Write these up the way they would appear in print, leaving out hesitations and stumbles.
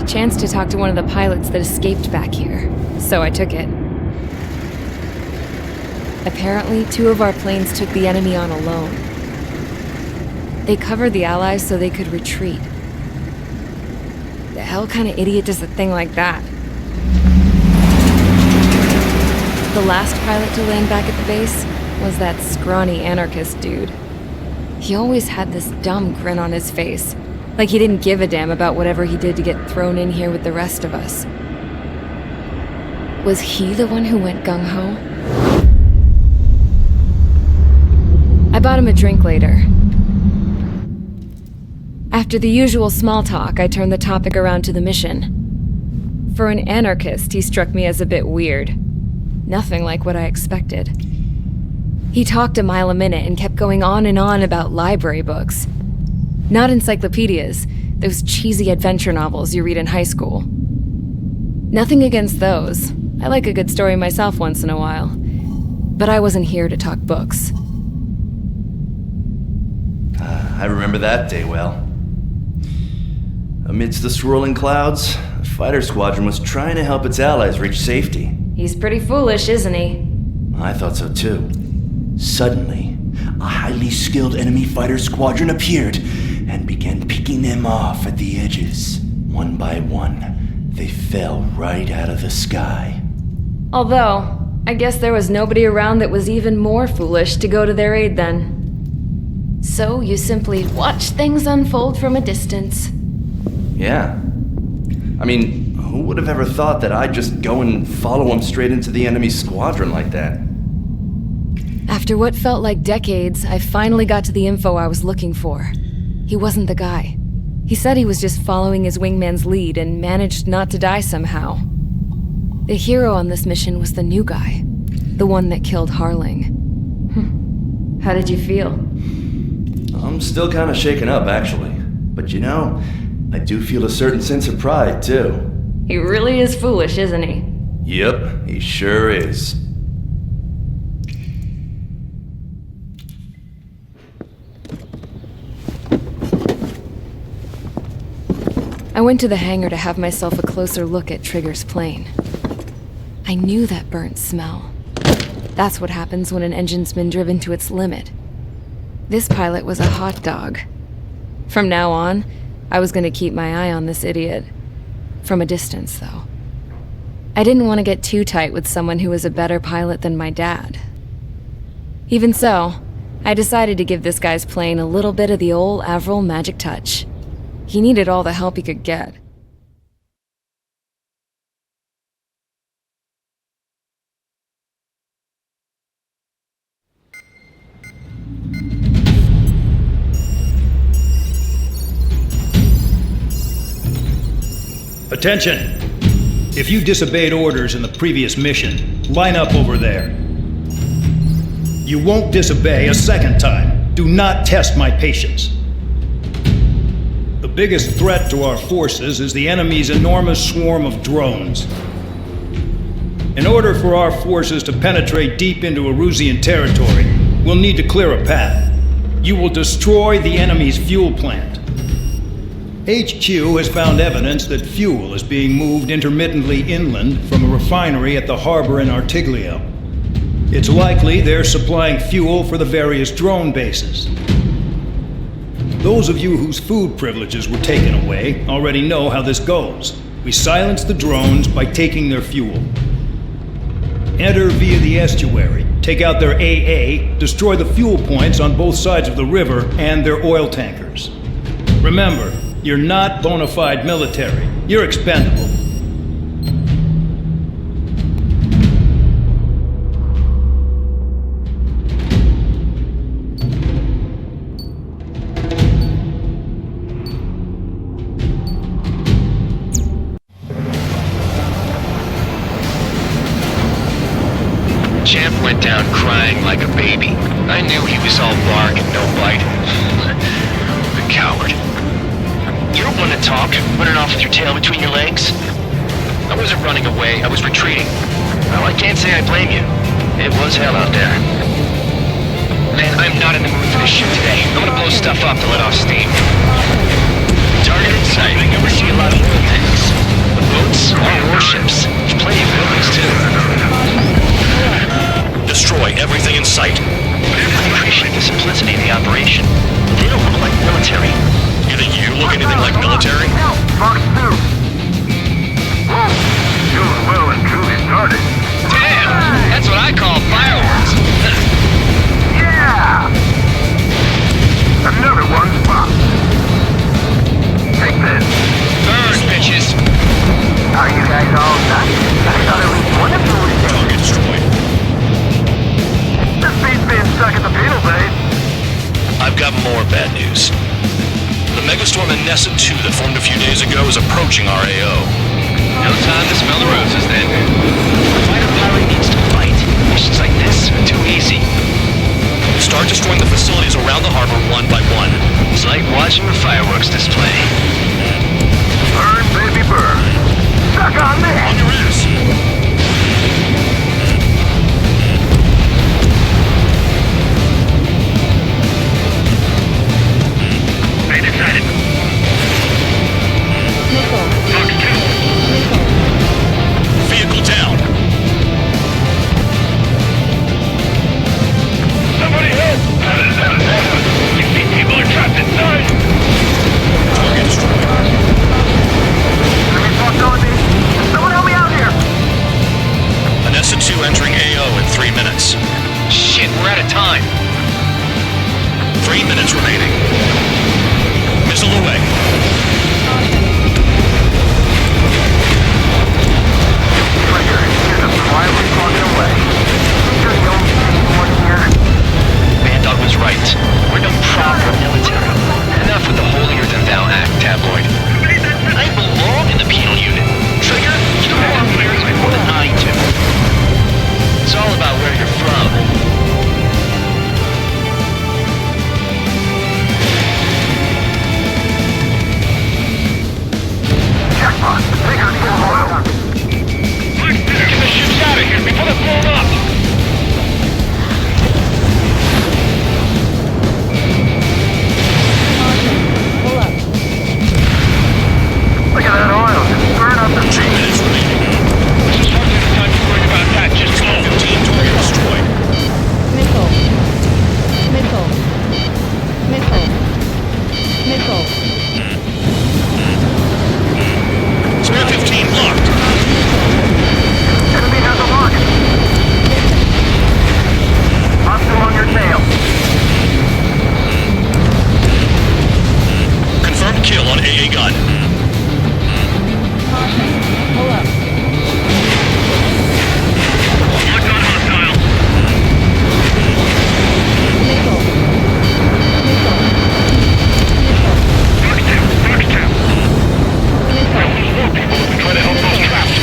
a chance to talk to one of the pilots that escaped back here, so I took it. Apparently, 2 of our planes took the enemy on alone. They covered the Allies so they could retreat. The hell kind of idiot does a thing like that? The last pilot to land back at the base was that scrawny anarchist dude. He always had this dumb grin on his face, like he didn't give a damn about whatever he did to get thrown in here with the rest of us. Was he the one who went gung-ho? I bought him a drink later. After the usual small talk, I turned the topic around to the mission. For an anarchist, he struck me as a bit weird. Nothing like what I expected. He talked a mile a minute and kept going on and on about library books. Not encyclopedias, those cheesy adventure novels you read in high school. Nothing against those. I like a good story myself once in a while. But I wasn't here to talk books. I remember that day well. Amidst the swirling clouds, the fighter squadron was trying to help its allies reach safety. He's pretty foolish, isn't he? I thought so too. Suddenly, a highly skilled enemy fighter squadron appeared and began picking them off at the edges. One by one, they fell right out of the sky. Although, I guess there was nobody around that was even more foolish to go to their aid then. So you simply watch things unfold from a distance. Yeah. I mean, who would have ever thought that I'd just go and follow him straight into the enemy squadron like that? After what felt like decades, I finally got to the info I was looking for. He wasn't the guy. He said he was just following his wingman's lead and managed not to die somehow. The hero on this mission was the new guy, the one that killed Harling. How did you feel? I'm still kind of shaken up, actually. But you know, I do feel a certain sense of pride, too. He really is foolish, isn't he? Yep, he sure is. I went to the hangar to have myself a closer look at Trigger's plane. I knew that burnt smell. That's what happens when an engine's been driven to its limit. This pilot was a hot dog. From now on, I was going to keep my eye on this idiot. From a distance, though. I didn't want to get too tight with someone who was a better pilot than my dad. Even so, I decided to give this guy's plane a little bit of the old Avril magic touch. He needed all the help he could get. Attention! If you disobeyed orders in the previous mission, line up over there. You won't disobey a second time. Do not test my patience. The biggest threat to our forces is the enemy's enormous swarm of drones. In order for our forces to penetrate deep into Erusean territory, we'll need to clear a path. You will destroy the enemy's fuel plant. HQ has found evidence that fuel is being moved intermittently inland from a refinery at the harbor in Artiglio. It's likely they're supplying fuel for the various drone bases. Those of you whose food privileges were taken away already know how this goes. We silence the drones by taking their fuel. Enter via the estuary, take out their AA, destroy the fuel points on both sides of the river and their oil tankers. Remember, you're not bona fide military. You're expendable. Champ went down crying like a baby. I knew he was all bark and no bite. The coward. You don't want to talk, running off with your tail between your legs. I wasn't running away, I was retreating. Well, I can't say I blame you. It was hell out there. Man, I'm not in the mood for this shit today. I'm gonna blow stuff up to let off steam. Target in sight. I see a lot of little things. anything like military? Fox 2. Whoa. Doing well and truly started. Damn! That's what I call fireworks. Yeah! Another one's popped. Take this. Burn, bitches! Are you guys all done? I thought at least one of you was dead. Target destroyed. This beat's being stuck at the penal bay. I've got more bad news. The megastorm in Nessa 2 that formed a few days ago is approaching our AO. No time to smell the roses, then. The fighter pilot needs to fight. Missions like this are too easy. Start destroying the facilities around the harbor one by one. It's like watching a fireworks display. Burn, baby, burn. Suck on this! On your ass! They decided. Fox 2. Vehicle down! Somebody help! You people are trapped inside! Target destroyed. Enemy Fox on me! Someone help me out here! An SA-2 entering AO in 3 minutes. Shit, we're out of time. 3 minutes remaining. Missile away. Trigger, here's a quietly plugging away. You're the only one here. Band Dog was right. We're no proper military. Enough with the holier-than-thou act, tabloid. I belong in the penal unit. Trigger, you know more clearly more than I do. It's all about where you're from. Jackpot! Trigger's full of oil. Get the ships out of here before they're blown up! Look at that oil. Just burn up the 2 minutes remaining. This is hardly the time to worry about that. Just go. 15 target destroyed. Missile. Missile. Missile. Missile. Spare 15 locked. enemy has a lock. Hostile on your tail. Confirmed kill on AA gun. Pull up. Locked on hostile. Missile. Missile. Fox 2. Fox 2. Missile. There's more people if we try to help those traps.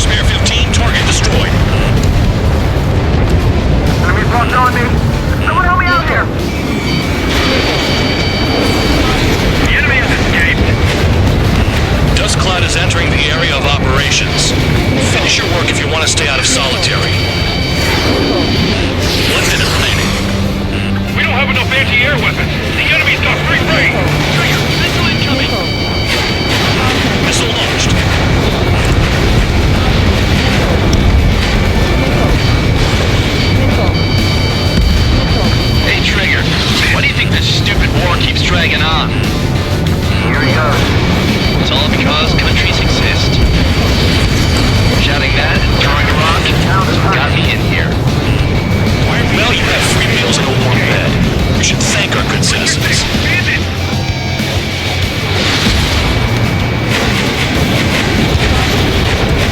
Spare 15 target destroyed. Enemy Fox on me. Someone help me out here. The enemy has escaped. Dust cloud is entering the area of operations. Finish your work if you want to stay out of solitary. 1 minute remaining. We don't have enough anti-air weapons. The enemy's got free reign. Trigger, missile incoming. Missile launched. Hey, Trigger. Why do you think this stupid war keeps dragging on? Here he goes. It's all because countries exist. Shouting that and throwing a rock got me in here. Well, you have free meals and a warm bed. You should thank our good citizens.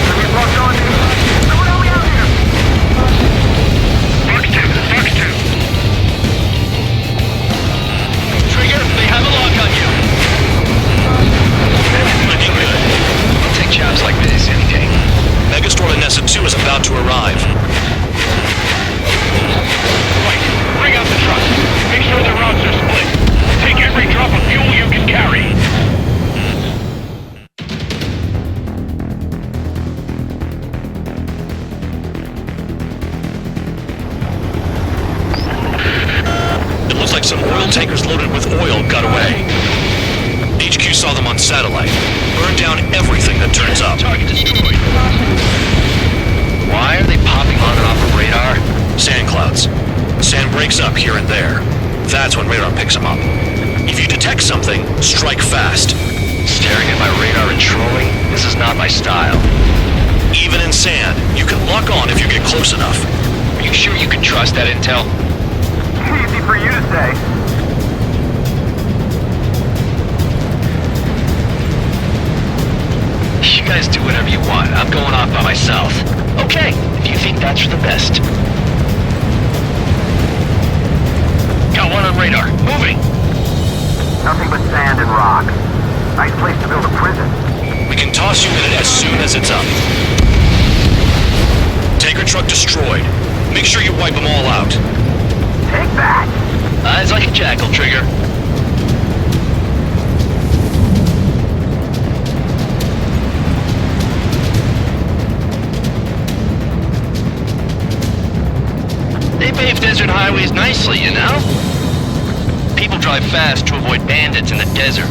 Enemy Fox on me. Someone help me out here. Fox 2. Fox 2. Trigger, they have a lock on you. Looking good. I'll take jobs like this any day. Megastorm in Nessa 2 is about to arrive. Right. Bring out the trucks. Make sure the routes are split. Take every drop of fuel you can carry. It looks like some oil tankers loaded with oil got away. HQ saw them on satellite. Burned down everything that turns up. Target destroyed. Why are they popping on and off of radar? Sand clouds. Sand breaks up here and there. That's when radar picks them up. If you detect something, strike fast. Staring at my radar and trolling? This is not my style. Even in sand, you can lock on if you get close enough. Are you sure you can trust that intel? Easy for you to say. You guys do whatever you want. I'm going off by myself. Okay, if you think that's for the best. Got one on radar. Moving. Nothing but sand and rock. Nice place to build a prison. We can toss you in it as soon as it's up. Tanker truck destroyed. Make sure you wipe them all out. Take that! Eyes like a jackal, Trigger. They pave desert highways nicely, you know? People drive fast to avoid bandits in the desert.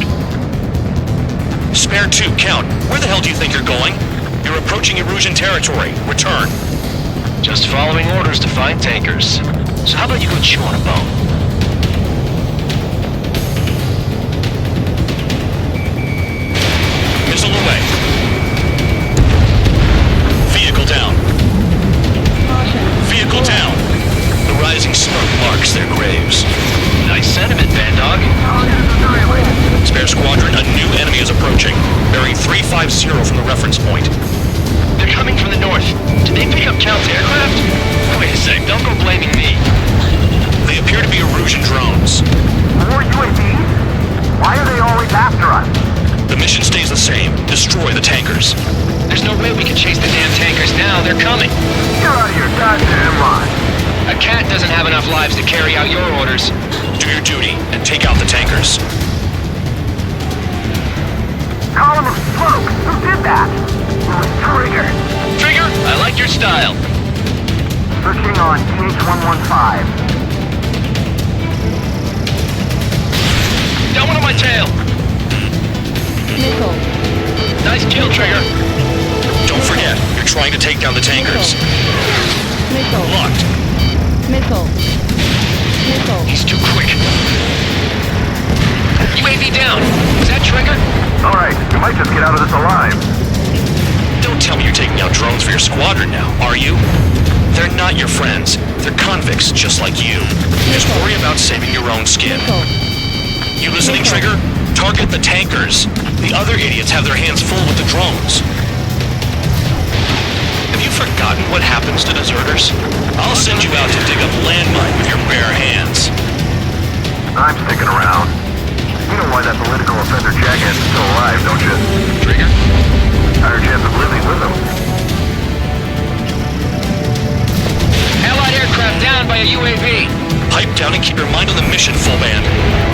Spare 2, Count. Where the hell do you think you're going? You're approaching Erusean territory. Return. Just following orders to find tankers. So how about you go chew on a bone? Missile away. Vehicle down. Caution. Vehicle down. The rising smoke marks their graves. Nice sentiment, Band Dog. Spare squadron, a new enemy is approaching. Bearing 350 from the reference point. They're coming from the north. Did they pick up Count's aircraft? Wait a sec, don't go blaming me. They appear to be Erusean drones. More UAVs? Why are they always after us? The mission stays the same. Destroy the tankers. There's no way we can chase the damn tankers now. They're coming. You're out of your goddamn mind. A cat doesn't have enough lives to carry out your orders. Do your duty and take out the tankers. Column of smoke. Who did that? It was Trigger. Trigger, I like your style. Searching on TH-115. Got one on my tail. Missile. Nice kill, Trigger. Don't forget, you're trying to take down the tankers. Missile. Locked. Missile. Missile. He's too quick. UAV down. Is that Trigger? All right, you might just get out of this alive. Don't tell me you're taking out drones for your squadron now, are you? They're not your friends. They're convicts just like you. Just worry about saving your own skin. Missile. You listening, Trigger? Target the tankers. The other idiots have their hands full with the drones. Have you forgotten what happens to deserters? I'll send you out to dig up landmine with your bare hands. I'm sticking around. You know why that political offender jackass is still alive, don't you? Trigger? Higher chance of living with him. Allied aircraft down by a UAV. Pipe down and keep your mind on the mission, full band.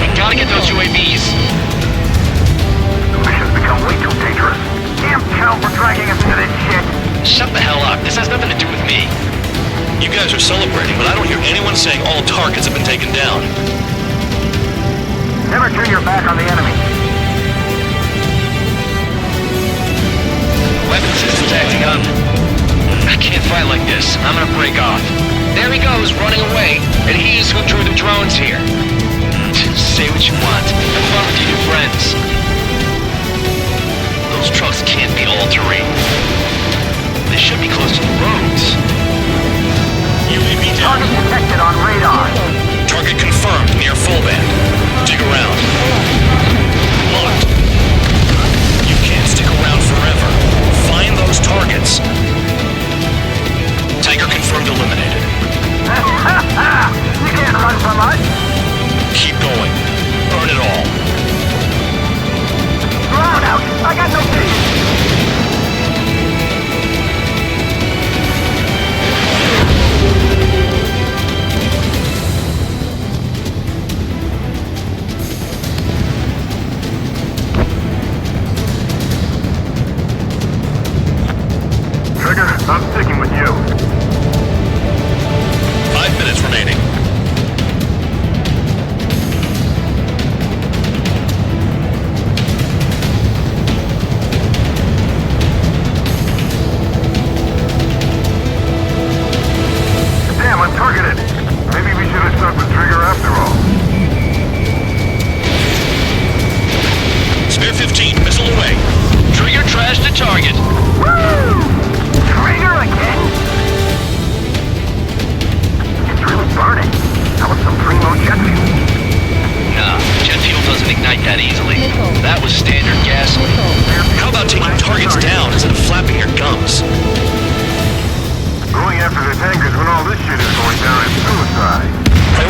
We gotta get those UAVs. The mission's become way too dangerous. Damn Cal for dragging us into this shit. Shut the hell up. This has nothing to do with me. You guys are celebrating, but I don't hear anyone saying all targets have been taken down. Never turn your back on the enemy. Weapon system's acting up. I can't fight like this. I'm gonna break off. There he goes, running away. And he's who drew the drones here. Say what you want. Have fun with your new friends. Those trucks can't be all-terrain. They should be close to the roads. UAV down. Target detected on radar. Target confirmed near full band. Dig around. Locked. You can't stick around forever. Find those targets. Tanker confirmed eliminated. You can't run from us.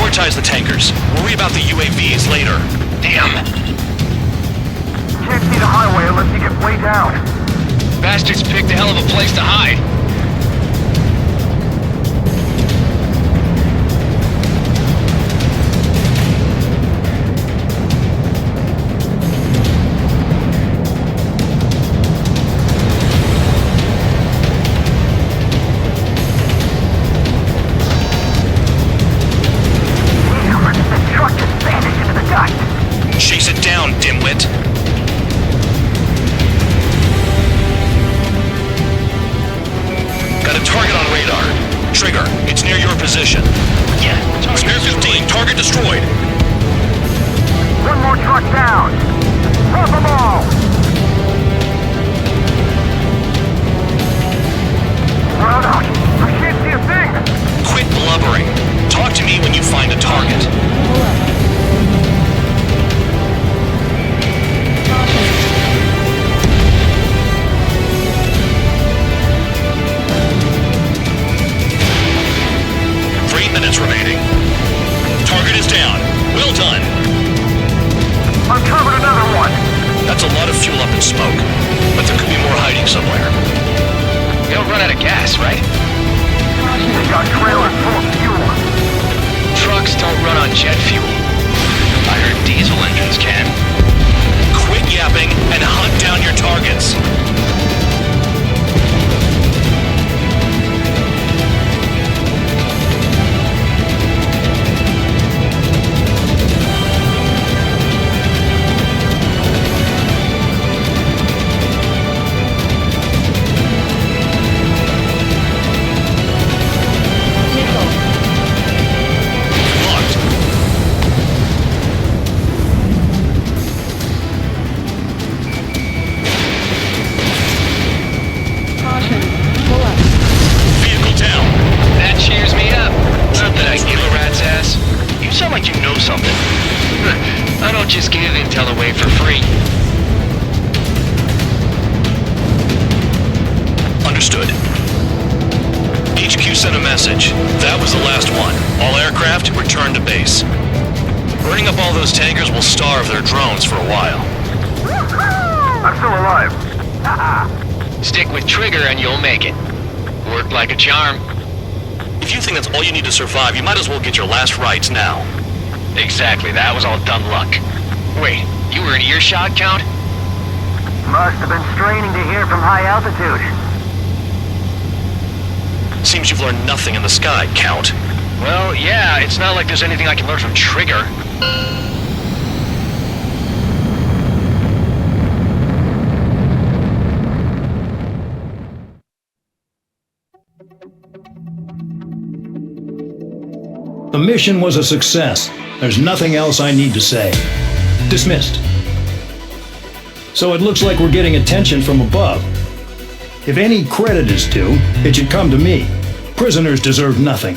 Prioritize the tankers. Worry about the UAVs later. Damn. Can't see the highway unless you get way down. Bastards picked a hell of a place to hide. The truck just vanished into the dust. Chase it down, dimwit. Got a target on radar. Trigger, it's near your position. Yeah. Spare 15, target destroyed. One more truck down. Drop them all. Run out. I can't see a thing. Quit blubbering. Talk to me when you find a target. Pull up. Caution. 3 minutes remaining. Target is down. Well done. Uncovered another one. That's a lot of fuel up in smoke, but there could be more hiding somewhere. We don't run out of gas, right? They got trailers full of fuel. Trucks don't run on jet fuel. I heard diesel engines can. Quit yapping and hunt down your targets. Nickel. Locked. Caution. Pull up. Vehicle down. That cheers me up. Not that I give a rat's ass. You sound like you know something. I don't just give intel away for free. Understood. HQ sent a message. That was the last one. All aircraft, return to base. Burning up all those tankers will starve their drones for a while. I'm still alive. Stick with Trigger and you'll make it. Worked like a charm. If you think that's all you need to survive, you might as well get your last rites now. Exactly, that was all dumb luck. Wait, you were in earshot, Count? Must have been straining to hear from high altitude. Seems you've learned nothing in the sky, Count. Well, yeah, it's not like there's anything I can learn from Trigger. The mission was a success. There's nothing else I need to say. Dismissed. So it looks like we're getting attention from above. If any credit is due, it should come to me. Prisoners deserve nothing.